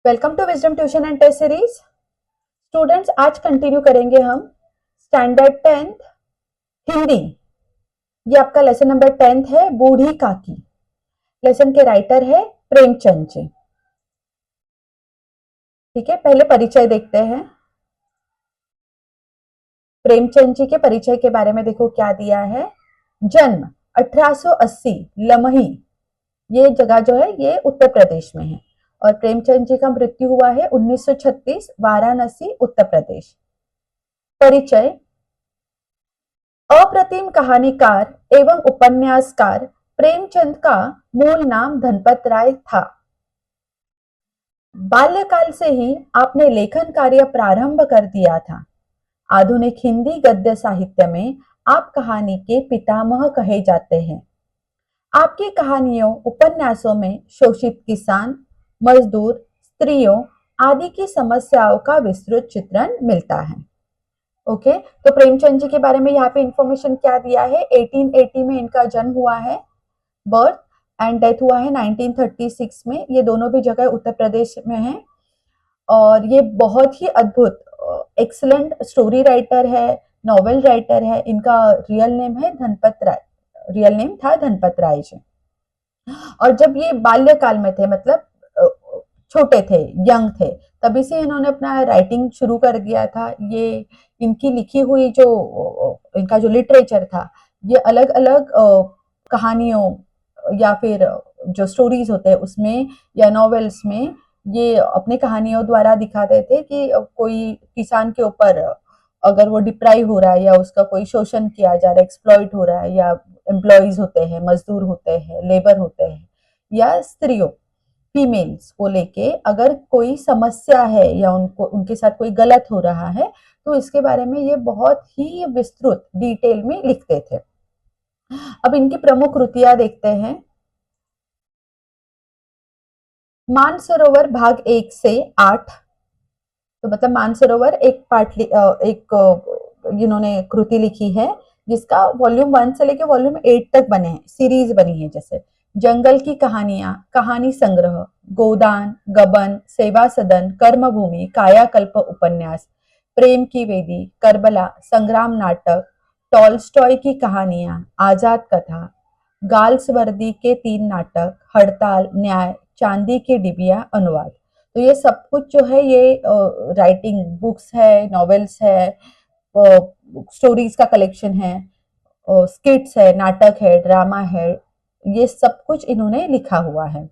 Welcome to wisdom tuition and test series. Students, आज continue करेंगे हम स्टैंडर्ड 10th हिंदी। ये आपका लेसन नंबर 10th है, बूढ़ी काकी। लेसन के राइटर है प्रेमचंद जी। ठीक है, पहले परिचय देखते हैं। प्रेमचंद जी के परिचय के बारे में देखो क्या दिया है। जन्म 1880 लमही, ये जगह जो है ये उत्तर प्रदेश में है। और प्रेमचंद जी का मृत्यु हुआ है 1936 वाराणसी उत्तर प्रदेश। परिचय: अप्रतिम कहानीकार एवं उपन्यासकार प्रेमचंद का मूल नाम धनपत राय था। बाल्यकाल से ही आपने लेखन कार्य प्रारंभ कर दिया था। आधुनिक हिंदी गद्य साहित्य में आप कहानी के पितामह कहे जाते हैं। आपकी कहानियों उपन्यासों में शोषित किसान, मजदूर, स्त्रियों आदि की समस्याओं का विस्तृत चित्रण मिलता है। ओके, तो प्रेमचंद जी के बारे में यहाँ पे इंफॉर्मेशन क्या दिया है। 1880 में इनका जन्म हुआ है, बर्थ, एंड डेथ हुआ है 1936 में। ये दोनों भी जगह उत्तर प्रदेश में है। और ये बहुत ही अद्भुत एक्सीलेंट स्टोरी राइटर है, नॉवेल राइटर है। इनका रियल नेम है धनपत राय, रियल नेम था धनपत राय जी। और जब ये बाल्यकाल में थे, मतलब छोटे थे, यंग थे, तभी से इन्होंने अपना राइटिंग शुरू कर दिया था। ये इनकी लिखी हुई जो इनका जो लिटरेचर था, ये अलग अलग कहानियों या फिर जो स्टोरीज होते हैं उसमें या नॉवेल्स में ये अपनी कहानियों द्वारा दिखाते थे कि कोई किसान के ऊपर अगर वो डिप्राइव हो रहा है या उसका कोई शोषण किया जा रहा है, एक्सप्लॉइट हो रहा है, या एम्प्लॉयज होते हैं, मजदूर होते हैं, लेबर होते हैं, या स्त्रियों, फीमेल्स को लेके अगर कोई समस्या है या उनको उनके साथ कोई गलत हो रहा है, तो इसके बारे में ये बहुत ही विस्तृत डिटेल में लिखते थे। अब इनकी प्रमुख कृतियां देखते हैं। मानसरोवर भाग 1 से 8, तो मतलब मानसरोवर एक पार्ट इन्होंने कृति लिखी है जिसका वॉल्यूम 1 से लेके वॉल्यूम 8 तक बने हैं, सीरीज बनी है। जैसे जंगल की कहानियां, कहानी संग्रह, गोदान, गबन, सेवा सदन, कर्मभूमि, कायाकल्प उपन्यास, प्रेम की वेदी, करबला, संग्राम नाटक, टॉलस्टॉय की कहानियां, आजाद कथा, गाल्सवर्दी के 3 नाटक, हड़ताल, न्याय, चांदी की डिबिया, अनुवाद। तो ये सब कुछ जो है ये राइटिंग बुक्स है, नॉवेल्स है, स्टोरीज का कलेक्शन है, स्किट्स है, नाटक है, ड्रामा है, ये सब कुछ इन्होंने लिखा हुआ है।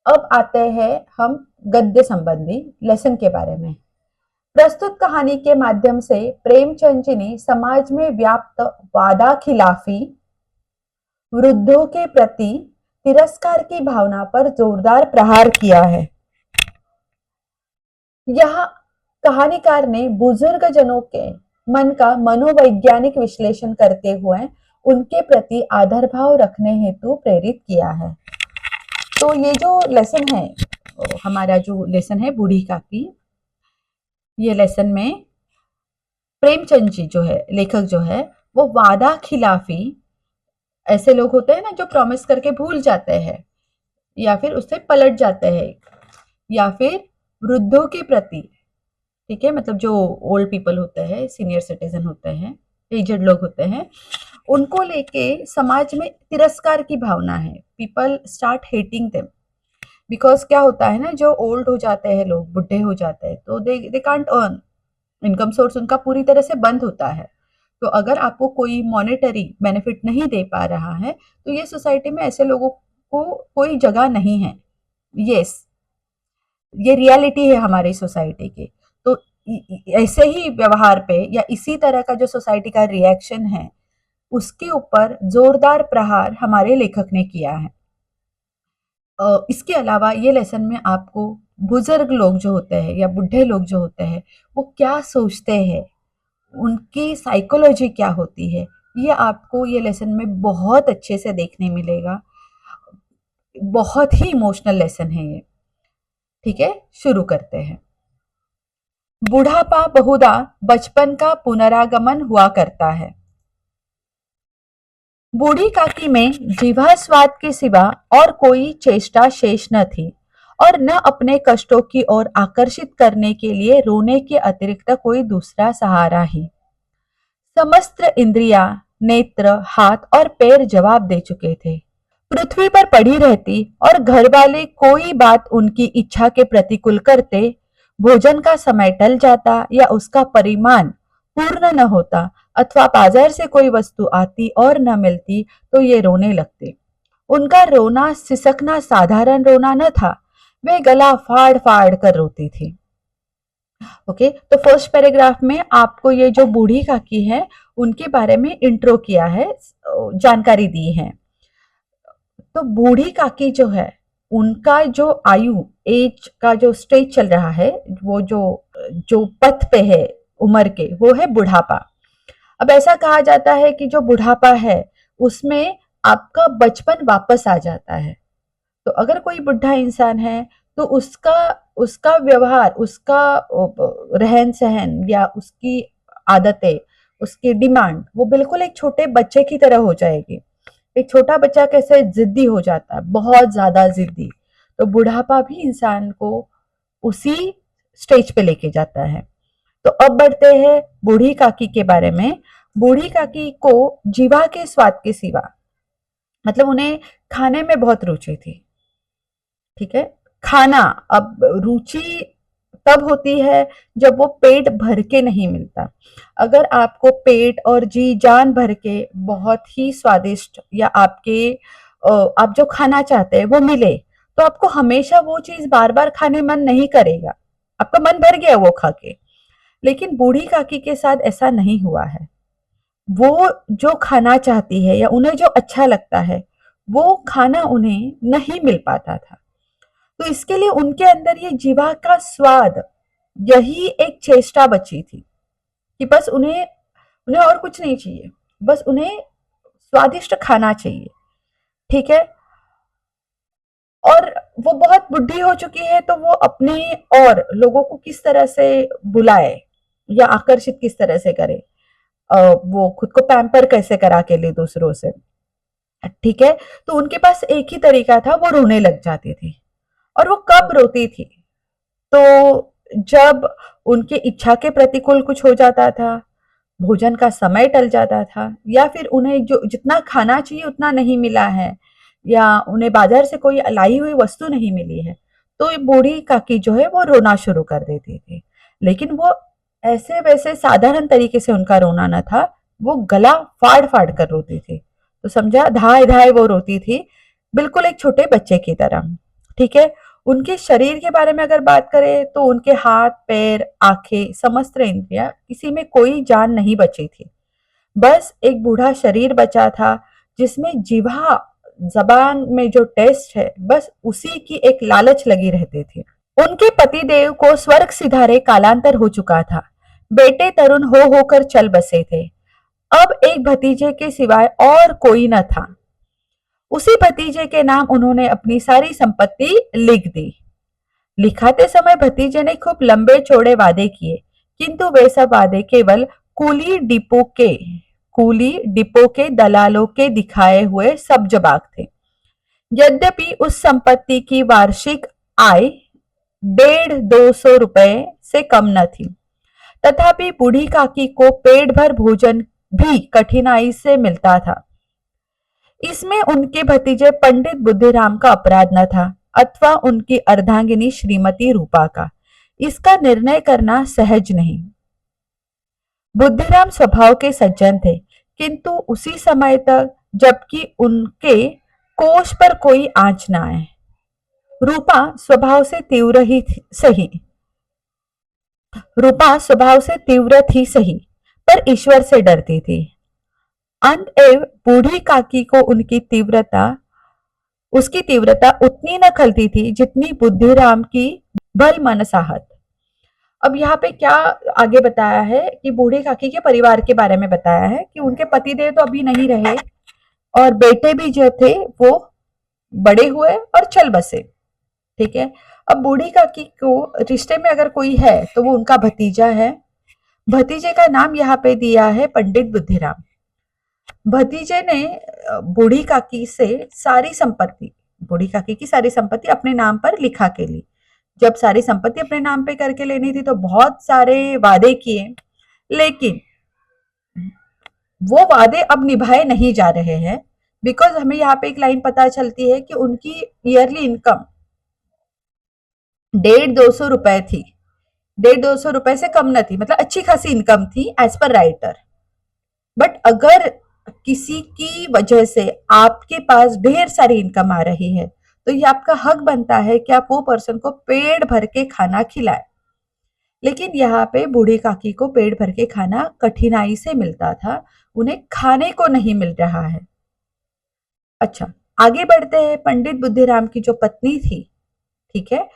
अब आते हैं हम गद्य संबंधी लेसन के बारे में। प्रस्तुत कहानी के माध्यम से प्रेमचंद जी ने समाज में व्याप्त वादा खिलाफी, वृद्धों के प्रति तिरस्कार की भावना पर जोरदार प्रहार किया है। यह कहानीकार ने बुजुर्ग जनों के मन का मनोवैज्ञानिक विश्लेषण करते हुए उनके प्रति आदर भाव रखने हेतु प्रेरित किया है। तो ये जो लेसन है, हमारा जो लेसन है बूढ़ी काकी, ये लेसन में प्रेमचंद जी जो है, लेखक जो है, वो वादा खिलाफी, ऐसे लोग होते हैं ना जो प्रॉमिस करके भूल जाते हैं या फिर उससे पलट जाते हैं, या फिर वृद्धों के प्रति, ठीक है, मतलब जो ओल्ड पीपल होते हैं, सीनियर सिटीजन होते हैं, एजेड लोग होते हैं, उनको लेके समाज में तिरस्कार की भावना है। People start hating them because क्या होता है ना, जो ओल्ड हो जाते हैं लोग, बुढ़े हो जाते हैं, तो they can't earn, income source उनका पूरी तरह से बंद होता है। तो अगर आपको कोई मॉनेटरी बेनिफिट नहीं दे पा रहा है, तो ये सोसाइटी में ऐसे लोगों को कोई जगह नहीं है। यस, ये रियलिटी है हमारी सोसाइटी की। तो ऐसे ही व्यवहार पे या इसी तरह का जो सोसाइटी का रिएक्शन है, उसके ऊपर जोरदार प्रहार हमारे लेखक ने किया है। इसके अलावा ये लेसन में आपको बुजुर्ग लोग जो होते हैं या बुढ़े लोग जो होते हैं, वो क्या सोचते हैं, उनकी साइकोलॉजी क्या होती है, ये आपको ये लेसन में बहुत अच्छे से देखने मिलेगा। बहुत ही इमोशनल लेसन है ये। ठीक है, शुरू करते हैं। बुढ़ापा बहुधा बचपन का पुनरागमन हुआ करता है। बूढ़ी काकी में जिह्वा स्वाद के सिवा और कोई चेष्टा शेष न थी और न अपने कष्टों की ओर आकर्षित करने के लिए रोने के अतिरिक्त कोई दूसरा सहारा ही। समस्त इंद्रियां, नेत्र, हाथ और पैर जवाब दे चुके थे। पृथ्वी पर पड़ी रहती और घर वाले कोई बात उनकी इच्छा के प्रतिकूल करते, भोजन का समय टल जाता या उसका परिमाण पूर्ण न होता अथवा बाजार से कोई वस्तु आती और न मिलती तो ये रोने लगते। उनका रोना सिसकना साधारण रोना न था, वे गला फाड़ फाड़ कर रोती थी। ओके, तो फर्स्ट पैराग्राफ में आपको ये जो बूढ़ी काकी है उनके बारे में इंट्रो किया है, जानकारी दी है। तो बूढ़ी काकी जो है उनका जो आयु एज का जो स्टेज चल रहा है, वो जो जो पथ पे है उम्र के, वो है बुढ़ापा। अब ऐसा कहा जाता है कि जो बुढ़ापा है उसमें आपका बचपन वापस आ जाता है। तो अगर कोई बुढ़ा इंसान है तो उसका उसका व्यवहार, उसका रहन सहन या उसकी आदतें, उसकी डिमांड वो बिल्कुल एक छोटे बच्चे की तरह हो जाएगी। एक छोटा बच्चा कैसे जिद्दी हो जाता है, बहुत ज्यादा जिद्दी, तो बुढ़ापा भी इंसान को उसी स्टेज पे लेके जाता है। तो अब बढ़ते हैं बूढ़ी काकी के बारे में। बूढ़ी काकी को जीवा के स्वाद के सिवा, मतलब उन्हें खाने में बहुत रुचि थी। ठीक है, खाना, अब रुचि तब होती है जब वो पेट भर के नहीं मिलता। अगर आपको पेट और जी जान भर के बहुत ही स्वादिष्ट या आप जो खाना चाहते हैं वो मिले, तो आपको हमेशा वो चीज बार बार खाने मन नहीं करेगा, आपका मन भर गया वो खा के। लेकिन बूढ़ी काकी के साथ ऐसा नहीं हुआ है। वो जो खाना चाहती है या उन्हें जो अच्छा लगता है वो खाना उन्हें नहीं मिल पाता था। तो इसके लिए उनके अंदर ये जीवा का स्वाद, यही एक चेष्टा बची थी कि बस उन्हें उन्हें और कुछ नहीं चाहिए, बस उन्हें स्वादिष्ट खाना चाहिए। ठीक है, और वो बहुत बुढ़ी हो चुकी है तो वो अपने और लोगों को किस तरह से बुलाए या आकर्षित किस तरह से करे, वो खुद को पैम्पर कैसे करा के ले दूसरों से। ठीक है, तो उनके पास एक ही तरीका था, वो रोने लग जाती थी। और वो कब रोती थी? तो जब उनके इच्छा के प्रतिकूल कुछ हो जाता था, भोजन का समय टल जाता था, या फिर उन्हें जो जितना खाना चाहिए उतना नहीं मिला है, या उन्हें बाजार से कोई लाई हुई वस्तु नहीं मिली है, तो ये बूढ़ी काकी जो है वो रोना शुरू कर देती थी। लेकिन वो ऐसे वैसे साधारण तरीके से उनका रोना न था, वो गला फाड़ फाड़ कर रोती थी। तो समझा, धाए धाए वो रोती थी, बिल्कुल एक छोटे बच्चे की तरह। ठीक है, उनके शरीर के बारे में अगर बात करें तो उनके हाथ, पैर, आंखें, समस्त इंद्रियां, किसी में कोई जान नहीं बची थी। बस एक बूढ़ा शरीर बचा था जिसमें जिह्वा, जबान में जो टेस्ट है, बस उसी की एक लालच लगी रहती थी। उनके पतिदेव को स्वर्ग सिधारे कालांतर हो चुका था। बेटे तरुण हो होकर चल बसे थे। अब एक भतीजे के सिवाय और कोई न था। उसी भतीजे के नाम उन्होंने अपनी सारी संपत्ति लिख दी। लिखाते समय भतीजे ने खूब लंबे चौड़े वादे किए, किंतु वे सब वादे केवल कूली डिपो के दलालों के दिखाए हुए सब जबाग थे। यद्यपि उस संपत्ति की वार्षिक आय 150-200 रुपए से कम न थी, तथापि बूढ़ी काकी को पेट भर भोजन भी कठिनाई से मिलता था। इसमें उनके भतीजे पंडित बुद्धिराम का अपराध न था अथवा उनकी अर्धांगिनी श्रीमती रूपा का। इसका निर्णय करना सहज नहीं। बुद्धिराम स्वभाव के सज्जन थे, किंतु उसी समय तक जबकि उनके कोष पर कोई आंच न आए। रूपा स्वभाव से तीव्र थी सही, पर ईश्वर से डरती थी। अतएव बूढ़ी काकी को उसकी तीव्रता उतनी न खलती थी जितनी बुद्धिराम की भल मनसाहत। अब यहाँ पे क्या आगे बताया है कि बूढ़ी काकी के परिवार के बारे में बताया है कि उनके पतिदेव तो अभी नहीं रहे और बेटे भी जो थे वो बड़े हुए और चल बसे। ठीक है, अब बूढ़ी काकी को रिश्ते में अगर कोई है तो वो उनका भतीजा है। भतीजे का नाम यहाँ पे दिया है पंडित बुद्धिराम। भतीजे ने बूढ़ी काकी से सारी संपत्ति, बूढ़ी काकी की सारी संपत्ति अपने नाम पर लिखा के ली। जब सारी संपत्ति अपने नाम पे करके लेनी थी तो बहुत सारे वादे किए, लेकिन वो वादे अब निभाए नहीं जा रहे हैं, बिकॉज हमें यहाँ पे एक लाइन पता चलती है कि उनकी ईयरली इनकम 150-200 रुपए थी। 150-200 रुपए से कम न थी, मतलब अच्छी खासी इनकम थी एज पर राइटर। बट अगर किसी की वजह से आपके पास ढेर सारी इनकम आ रही है तो ये आपका हक बनता है कि आप वो पर्सन को पेट भर के खाना खिलाए। लेकिन यहाँ पे बूढ़ी काकी को पेट भर के खाना कठिनाई से मिलता था, उन्हें खाने को नहीं मिल रहा है। अच्छा, आगे बढ़ते हैं। पंडित बुद्धिराम की जो पत्नी थी, ठीक है,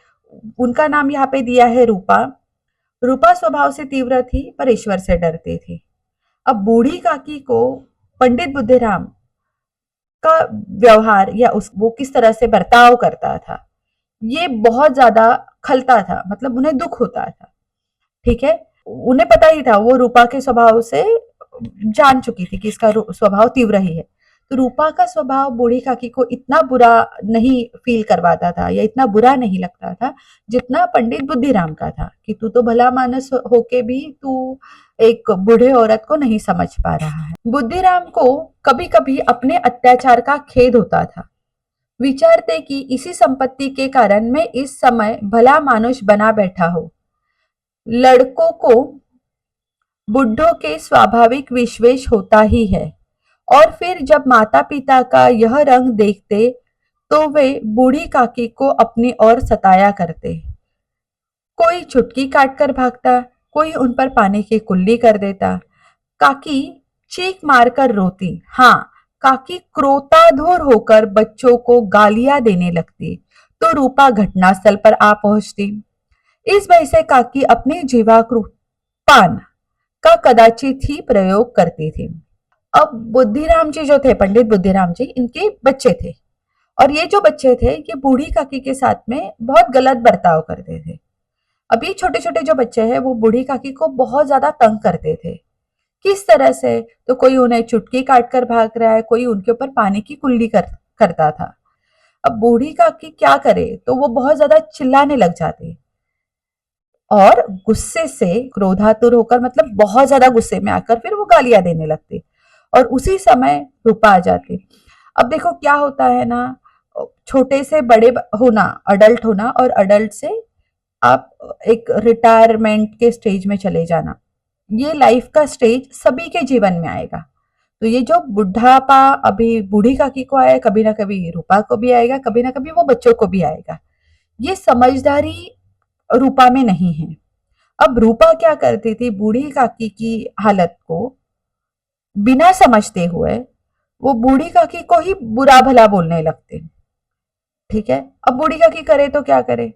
उनका नाम यहाँ पे दिया है रूपा। रूपा स्वभाव से तीव्र थी पर ईश्वर से डरती थी। अब बूढ़ी काकी को पंडित बुद्धिराम का व्यवहार या वो किस तरह से बर्ताव करता था, ये बहुत ज्यादा खलता था, मतलब उन्हें दुख होता था। ठीक है, उन्हें पता ही था, वो रूपा के स्वभाव से जान चुकी थी कि इसका स्वभाव तीव्र ही है। तो रूपा का स्वभाव बूढ़ी काकी को इतना बुरा नहीं फील करवाता था या इतना बुरा नहीं लगता था जितना पंडित बुद्धिराम का था, कि तू तो भला मानस होके भी तू एक बूढ़े औरत को नहीं समझ पा रहा है। बुद्धिराम को कभी कभी अपने अत्याचार का खेद होता था। विचारते कि इसी संपत्ति के कारण मैं इस समय भला मानुष बना बैठा हूं। लड़कों को बुड्ढों के स्वाभाविक विश्वेश होता ही है, और फिर जब माता पिता का यह रंग देखते तो वे बूढ़ी काकी को अपनी ओर सताया करते। कोई चुटकी काटकर भागता, कोई उन पर पानी की कुल्ली कर देता। काकी चीख मारकर रोती। हाँ, काकी क्रोधाधुर होकर बच्चों को गालियां देने लगती तो रूपा घटनास्थल पर आ पहुंचती। इस भय से काकी अपनी जीवाक्रूर पान का कदाचित ही प्रयोग करती थी। अब बुद्धिराम जी जो थे, पंडित बुद्धिराम जी, इनके बच्चे थे, और ये जो बच्चे थे ये बूढ़ी काकी के साथ में बहुत गलत बर्ताव करते थे। अभी छोटे छोटे जो बच्चे हैं वो बूढ़ी काकी को बहुत ज्यादा तंग करते थे। किस तरह से? तो कोई उन्हें चुटकी काट कर भाग रहा है, कोई उनके ऊपर पानी की कुल्ली करता था। अब बूढ़ी काकी क्या करे, तो वो बहुत ज्यादा चिल्लाने लग जाती और गुस्से से क्रोधातुर होकर, मतलब बहुत ज्यादा गुस्से में आकर फिर वो गालियां देने लगती, और उसी समय रूपा आ जाती। अब देखो क्या होता है ना, छोटे से बड़े होना, अडल्ट होना, और अडल्ट से आप एक रिटायरमेंट के स्टेज में चले जाना, ये लाइफ का स्टेज सभी के जीवन में आएगा। तो ये जो बुढ़ापा अभी बूढ़ी काकी को आया, कभी ना कभी रूपा को भी आएगा, कभी ना कभी वो बच्चों को भी आएगा। ये समझदारी रूपा में नहीं है। अब रूपा क्या करती थी, बूढ़ी काकी की हालत को बिना समझते हुए वो बूढ़ी काकी को ही बुरा भला बोलने लगते। ठीक है, अब बूढ़ी काकी करे तो क्या करे,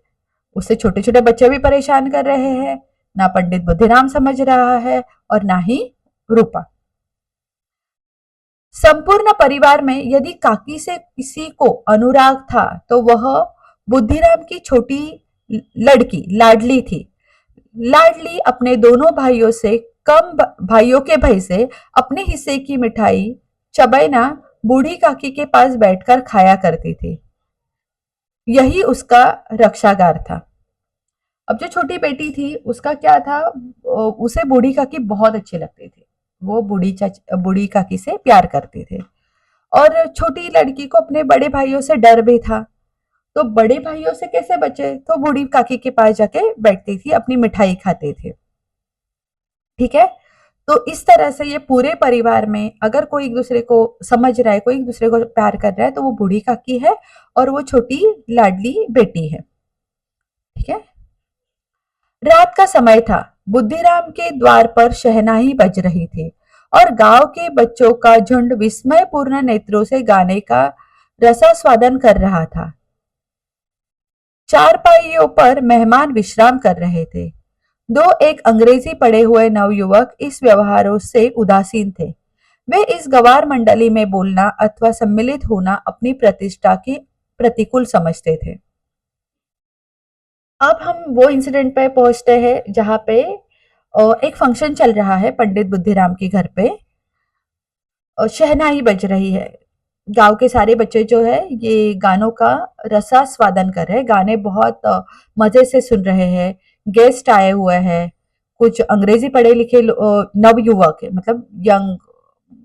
उससे छोटे छोटे बच्चे भी परेशान कर रहे हैं, ना पंडित बुद्धिराम समझ रहा है और ना ही रूपा। संपूर्ण परिवार में यदि काकी से किसी को अनुराग था तो वह बुद्धिराम की छोटी लड़की लाडली थी। लाडली अपने दोनों भाइयों से कम भाइयों के भय से अपने हिस्से की मिठाई चबैना बूढ़ी काकी के पास बैठकर खाया करती थी। यही उसका रक्षागार था। अब जो छोटी बेटी थी उसका क्या था, उसे बूढ़ी काकी बहुत अच्छी लगती थी, वो बूढ़ी काकी से प्यार करते थे, और छोटी लड़की को अपने बड़े भाइयों से डर भी था। तो बड़े भाइयों से कैसे बचे, तो बूढ़ी काकी के पास जाके बैठती थी, अपनी मिठाई खाते थे। ठीक है, तो इस तरह से ये पूरे परिवार में अगर कोई एक दूसरे को समझ रहा है, कोई एक दूसरे को प्यार कर रहा है, तो वो बूढ़ी काकी है और वो छोटी लाडली बेटी है। ठीक है, रात का समय था। बुद्धिराम के द्वार पर शहनाई बज रही थी और गांव के बच्चों का झुंड विस्मयपूर्ण नेत्रों से गाने का रसास्वादन कर रहा था। चारपाइयों पर मेहमान विश्राम कर रहे थे। दो एक अंग्रेजी पढ़े हुए नवयुवक इस व्यवहारों से उदासीन थे। वे इस गवार मंडली में बोलना अथवा सम्मिलित होना अपनी प्रतिष्ठा की प्रतिकूल समझते थे। अब हम वो इंसिडेंट पे पहुंचते हैं जहां पे एक फंक्शन चल रहा है पंडित बुद्धिराम के घर पे, और शहनाई बज रही है। गांव के सारे बच्चे जो है ये गानों का रसास्वादन कर रहे हैं, गाने बहुत मजे से सुन रहे हैं। गेस्ट आए हुए हैं, कुछ अंग्रेजी पढ़े लिखे नव युवक है, मतलब यंग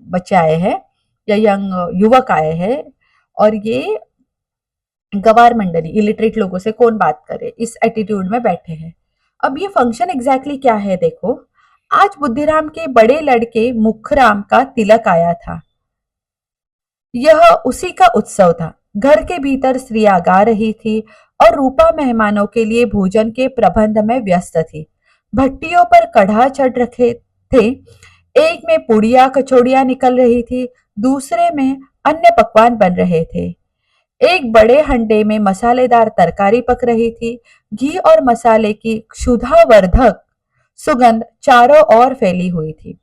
बच्चे आए हैं या यंग युवक आए हैं। और ये गवार मंडली, इलिटरेट लोगों से कौन बात करे, इस एटीट्यूड में बैठे हैं। अब ये फंक्शन एग्जैक्टली क्या है देखो। आज बुद्धिराम के बड़े लड़के मुखराम का तिलक आया था। यह उसी का उत्सव था। घर के भीतर स्त्रियां गा रही थी और रूपा मेहमानों के लिए भोजन के प्रबंध में व्यस्त थी। भट्टियों पर कढ़ा चढ़ रखे थे। एक में पुड़िया कचौड़ियां निकल रही थी, दूसरे में अन्य पकवान बन रहे थे। एक बड़े हंडे में मसालेदार तरकारी पक रही थी। घी और मसाले की क्षुधावर्धक सुगंध चारों ओर फैली हुई थी।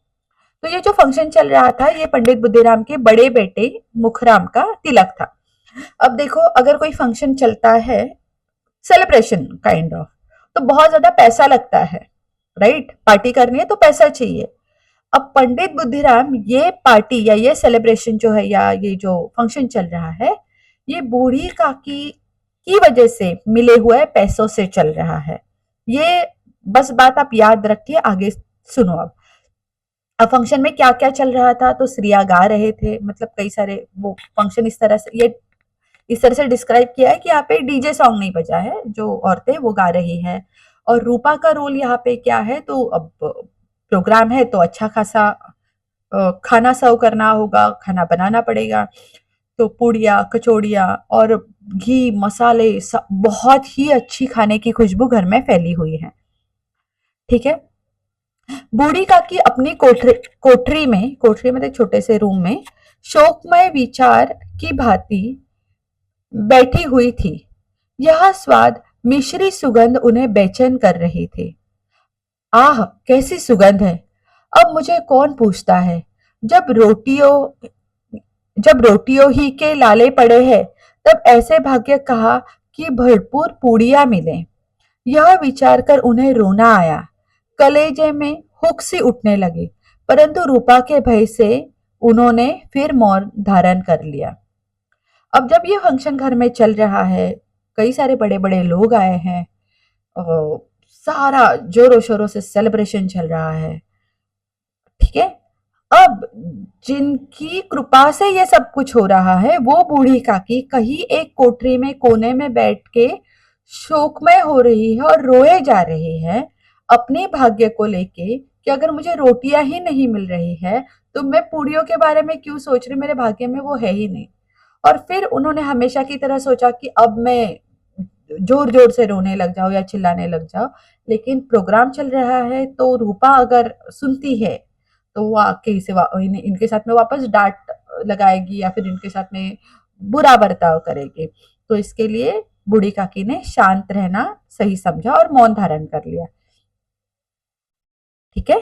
तो ये जो फंक्शन चल रहा था, ये पंडित बुद्धिराम के बड़े बेटे मुखराम का तिलक था। अब देखो, अगर कोई फंक्शन चलता है, सेलिब्रेशन काइंड ऑफ, तो बहुत ज्यादा पैसा लगता है, राइट। पार्टी करनी है तो पैसा चाहिए। अब पंडित बुद्धिराम ये पार्टी या ये सेलिब्रेशन जो है या ये जो फंक्शन चल रहा है, ये बूढ़ी काकी की वजह से मिले हुए पैसों से चल रहा है। ये बस बात आप याद रखिए, आगे सुनो। अब फंक्शन में क्या क्या चल रहा था, तो श्रिया गा रहे थे, मतलब कई सारे वो फंक्शन इस तरह से, ये इस तरह से डिस्क्राइब किया है कि यहाँ पे डीजे सॉन्ग नहीं बजा है, जो औरतें वो गा रही है। और रूपा का रोल यहाँ पे क्या है, तो अब प्रोग्राम है तो अच्छा खासा खाना सर्व करना होगा, खाना बनाना पड़ेगा। तो पुड़िया कचौड़िया और घी मसाले बहुत ही अच्छी खाने की खुशबू घर में फैली हुई है। ठीक है। बूढ़ी काकी अपनी कोठरी में, छोटे से रूम में शोकमय विचार की भांति बैठी हुई थी। यह स्वाद मिश्री सुगंध उन्हें बेचैन कर रही थी। आह, कैसी सुगंध है। अब मुझे कौन पूछता है, जब रोटियों जब रोटियों ही के लाले पड़े हैं, तब ऐसे भाग्य कहा कि भरपूर पूड़ियां मिले। यह विचार कर उन्हें रोना आया। कलेजे में हुक सी उठने लगी, परंतु रूपा के भय से उन्होंने फिर मौन धारण कर लिया। अब जब ये फंक्शन घर में चल रहा है, कई सारे बड़े बड़े लोग आए हैं, सारा जोरों शोरों से सेलिब्रेशन चल रहा है। ठीक है। अब जिनकी कृपा से ये सब कुछ हो रहा है, वो बूढ़ी काकी कहीं एक कोठरी में कोने में बैठ के शोकमय हो रही है और रोए जा रही है अपने भाग्य को लेके कि अगर मुझे रोटियां ही नहीं मिल रही है तो मैं पूड़ियों के बारे में क्यों सोच रही, मेरे भाग्य में वो है ही नहीं। और फिर उन्होंने हमेशा की तरह सोचा कि अब मैं जोर जोर से रोने लग जाओ या चिल्लाने लग जाओ, लेकिन प्रोग्राम चल रहा है तो रूपा अगर सुनती है तो वो आके इनके साथ में वापस डांट लगाएगी या फिर इनके साथ में बुरा बर्ताव करेगी। तो इसके लिए बूढ़ी काकी ने शांत रहना सही समझा और मौन धारण कर लिया। ठीक है।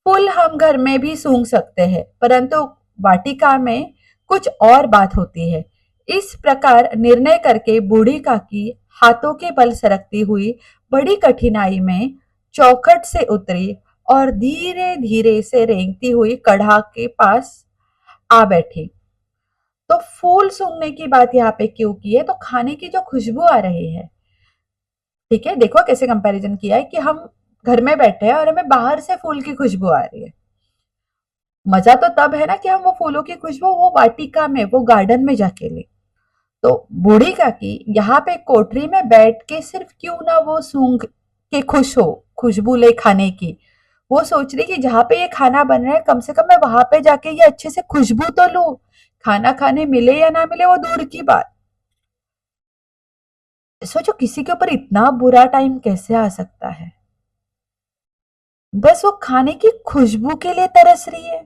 फूल हम घर में भी सूंघ सकते हैं, परंतु वाटिका में कुछ और बात होती है। इस प्रकार निर्णय करके बूढ़ी काकी हाथों के बल सरकती हुई बड़ी कठिनाई में चौखट से उतरी और धीरे धीरे से रेंगती हुई कढ़ा के पास आ बैठी। तो फूल सूंघने की बात यहाँ पे क्यों की है, तो खाने की जो खुशबू आ रही है। ठीक है, देखो कैसे कंपैरिजन किया है कि हम घर में बैठे हैं और हमें बाहर से फूल की खुशबू आ रही है। मजा तो तब है ना कि हम वो फूलों की खुशबू वो वाटिका में, वो गार्डन में जाके ले। तो बूढ़ी काकी यहाँ पे कोठरी में बैठ के सिर्फ क्यों ना वो सूंघ के खुश हो, खुशबू ले खाने की। वो सोच रही कि जहाँ पे ये खाना बन रहा है, कम से कम मैं वहां पे जाके ये अच्छे से खुशबू तो लूं। खाना खाने मिले या ना मिले वो दूर की बात। सोचो किसी के ऊपर इतना बुरा टाइम कैसे आ सकता है, बस वो खाने की खुशबू के लिए तरस रही है।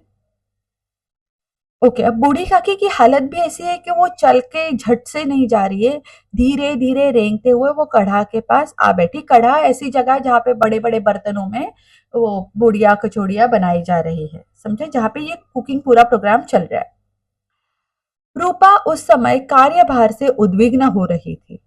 ओके, अब बूढ़ी काकी की हालत भी ऐसी है कि वो चल के झट से नहीं जा रही है, धीरे धीरे रेंगते हुए वो कढ़ा के पास आ बैठी। कढ़ा ऐसी जगह जहाँ पे बड़े बड़े बर्तनों में वो बुड़िया कचौड़िया बनाई जा रही है, समझे, जहाँ पे ये कुकिंग पूरा प्रोग्राम चल रहा है। रूपा उस समय कार्यभार से उद्विग्न हो रही थी।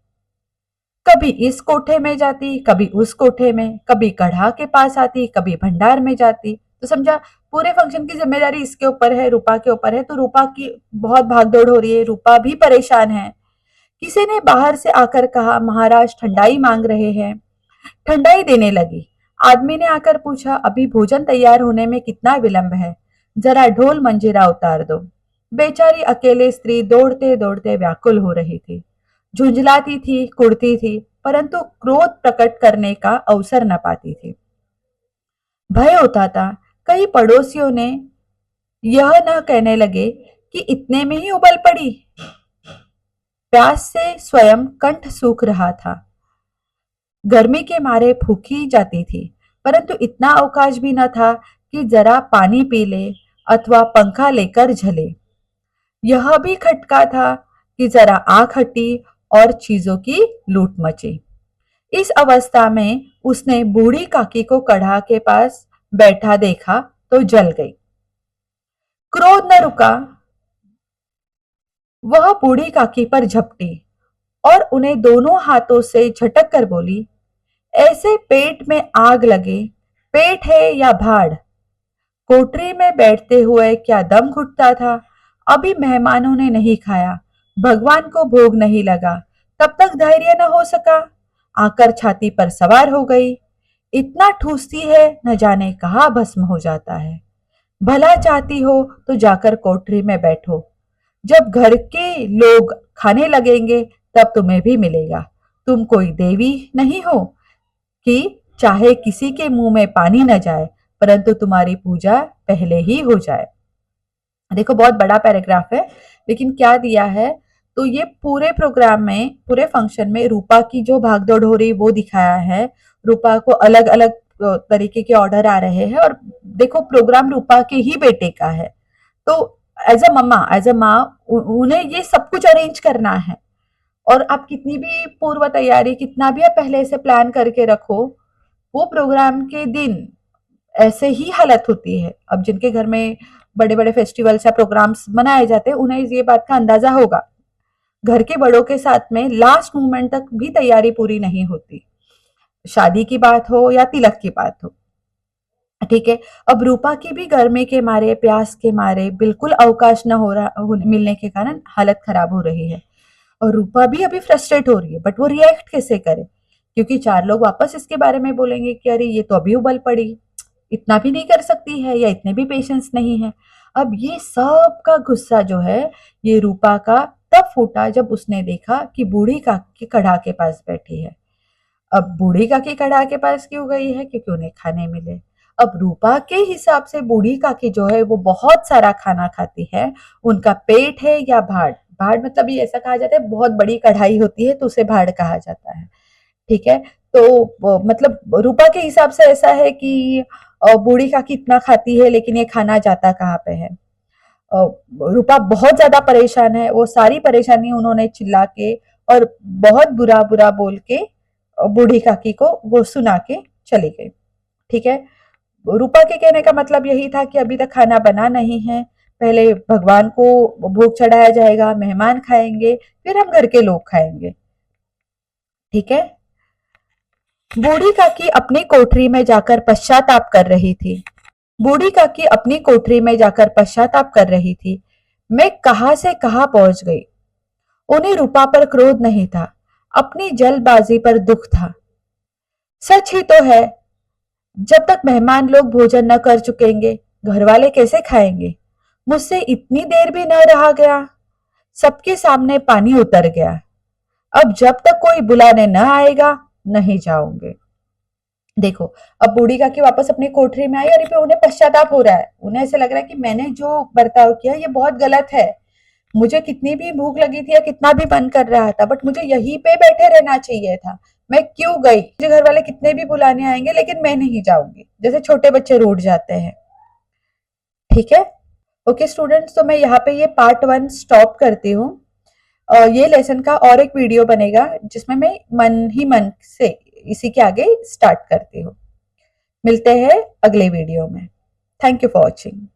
कभी इस कोठे में जाती, कभी उस कोठे में, कभी कढ़ा के पास आती, कभी भंडार में जाती। तो समझा, पूरे फंक्शन की जिम्मेदारी इसके ऊपर है, रूपा के ऊपर है। तो रूपा की बहुत भागदौड़ हो रही है, रूपा भी परेशान है। किसी ने बाहर से आकर कहा, महाराज ठंडाई मांग रहे हैं। ठंडाई देने लगी। आदमी ने आकर पूछा, अभी भोजन तैयार होने में कितना विलंब है, जरा ढोल मंजीरा उतार दो। बेचारी अकेले स्त्री दौड़ते दौड़ते व्याकुल हो रही थी, झुंझलाती थी, कुड़ती थी, परंतु क्रोध प्रकट करने का अवसर न पाती थी। भय होता था कहीं पड़ोसियों ने यह न कहने लगे कि इतने में ही उबल पड़ी। प्यास से स्वयं कंठ सूख रहा था, गर्मी के मारे भूखी जाती थी, परंतु इतना अवकाश भी न था कि जरा पानी पी ले अथवा पंखा लेकर झले। यह भी खटका था कि जरा आंख हटी और चीजों की लूट मची। इस अवस्था में उसने बूढ़ी काकी को कढ़ा के पास बैठा देखा तो जल गई। क्रोध न रुका, वह बूढ़ी काकी पर झपटी और उन्हें दोनों हाथों से झटक कर बोली, ऐसे पेट में आग लगे, पेट है या भाड़। कोठरी में बैठते हुए क्या दम घुटता था। अभी मेहमानों ने नहीं खाया, भगवान को भोग नहीं लगा, तब तक धैर्य न हो सका, आकर छाती पर सवार हो गई। इतना ठूसती है न जाने कहाँ भस्म हो जाता है। भला चाहती हो तो जाकर कोठरी में बैठो, जब घर के लोग खाने लगेंगे तब तुम्हें भी मिलेगा। तुम कोई देवी नहीं हो कि चाहे किसी के मुंह में पानी न जाए, परंतु तुम्हारी पूजा पहले ही हो जाए। देखो बहुत बड़ा पैराग्राफ है, लेकिन क्या दिया है, तो ये पूरे प्रोग्राम में, पूरे फंक्शन में रूपा की जो भागदौड़ हो रही वो दिखाया है। रूपा को अलग अलग तरीके के ऑर्डर आ रहे हैं, और देखो प्रोग्राम रूपा के ही बेटे का है, तो एज अ माँ उन्हें ये सब कुछ अरेंज करना है। और आप कितनी भी पूर्व तैयारी, कितना भी आप पहले से प्लान करके रखो, वो प्रोग्राम के दिन ऐसे ही हालत होती है। अब जिनके घर में बड़े बड़े फेस्टिवल्स या प्रोग्राम्स मनाए जाते हैं, उन्हें ये बात का अंदाजा होगा। घर के बड़ों के साथ में लास्ट मोमेंट तक भी तैयारी पूरी नहीं होती, शादी की बात हो या तिलक की बात हो। ठीक है, अब रूपा की भी गर्मी के मारे, प्यास के मारे बिल्कुल अवकाश न हो रहा मिलने के कारण हालत खराब हो रही है। और रूपा भी अभी फ्रस्ट्रेट हो रही है, बट वो रिएक्ट कैसे करे, क्योंकि चार लोग वापस इसके बारे में बोलेंगे कि अरे ये तो अभी उबल पड़ी, इतना भी नहीं कर सकती है, या इतने भी पेशेंस नहीं है। अब ये सब का गुस्सा जो है, ये रूपा का तब फूटा जब उसने देखा कि बूढ़ी काकी कढ़ा के पास बैठी है। अब बूढ़ी काकी कढ़ा के पास क्यों गई है, क्योंकि उन्हें खाने मिले। अब रूपा के हिसाब से बूढ़ी काकी जो है वो बहुत सारा खाना खाती है, उनका पेट है या भाड़। भाड़ मतलब ये ऐसा कहा जाता है, बहुत बड़ी कढ़ाई होती है तो उसे भाड़ कहा जाता है। ठीक है, तो मतलब रूपा के हिसाब से ऐसा है कि बूढ़ी काकी इतना खाती है, लेकिन ये खाना जाता कहाँ पे है। रूपा बहुत ज्यादा परेशान है, वो सारी परेशानी उन्होंने चिल्ला के और बहुत बुरा बुरा बोल के बूढ़ी काकी को वो सुना के चली गई। ठीक है, रूपा के कहने का मतलब यही था कि अभी तक खाना बना नहीं है, पहले भगवान को भोग चढ़ाया जाएगा, मेहमान खाएंगे, फिर हम घर के लोग खाएंगे। ठीक है, बूढ़ी काकी अपनी कोठरी में जाकर पश्चाताप कर रही थी। बूढ़ी काकी अपनी कोठरी में जाकर पश्चाताप कर रही थी। मैं कहां से कहां पहुंच गई। उन्हें रूपा पर क्रोध नहीं था, अपनी जल्दबाजी पर दुख था। सच ही तो है, जब तक मेहमान लोग भोजन न कर चुकेंगे, घर वाले कैसे खाएंगे। मुझसे इतनी देर भी न रहा गया, सबके सामने पानी उतर गया। अब जब तक कोई बुलाने न आएगा, नहीं जाऊंगे। देखो, अब बूढ़ी काकी वापस अपनी कोठरी में आई और पे उन्हें पश्चाताप हो रहा है। उन्हें ऐसे लग रहा है कि मैंने जो बर्ताव किया ये बहुत गलत है। मुझे कितनी भी भूख लगी थी या कितना भी मन कर रहा था, बट मुझे यहीं पे बैठे रहना चाहिए था। मैं क्यों गई, मुझे घर वाले कितने भी बुलाने आएंगे लेकिन मैं नहीं जाऊंगी, जैसे छोटे बच्चे रूठ जाते हैं। ठीक है, ओके स्टूडेंट्स, तो मैं यहाँ पे ये पार्ट 1 स्टॉप करती हूँ। ये लेसन का और एक वीडियो बनेगा जिसमें मैं मन ही मन से इसी के आगे स्टार्ट करती हूँ। मिलते हैं अगले वीडियो में। Thank you for watching.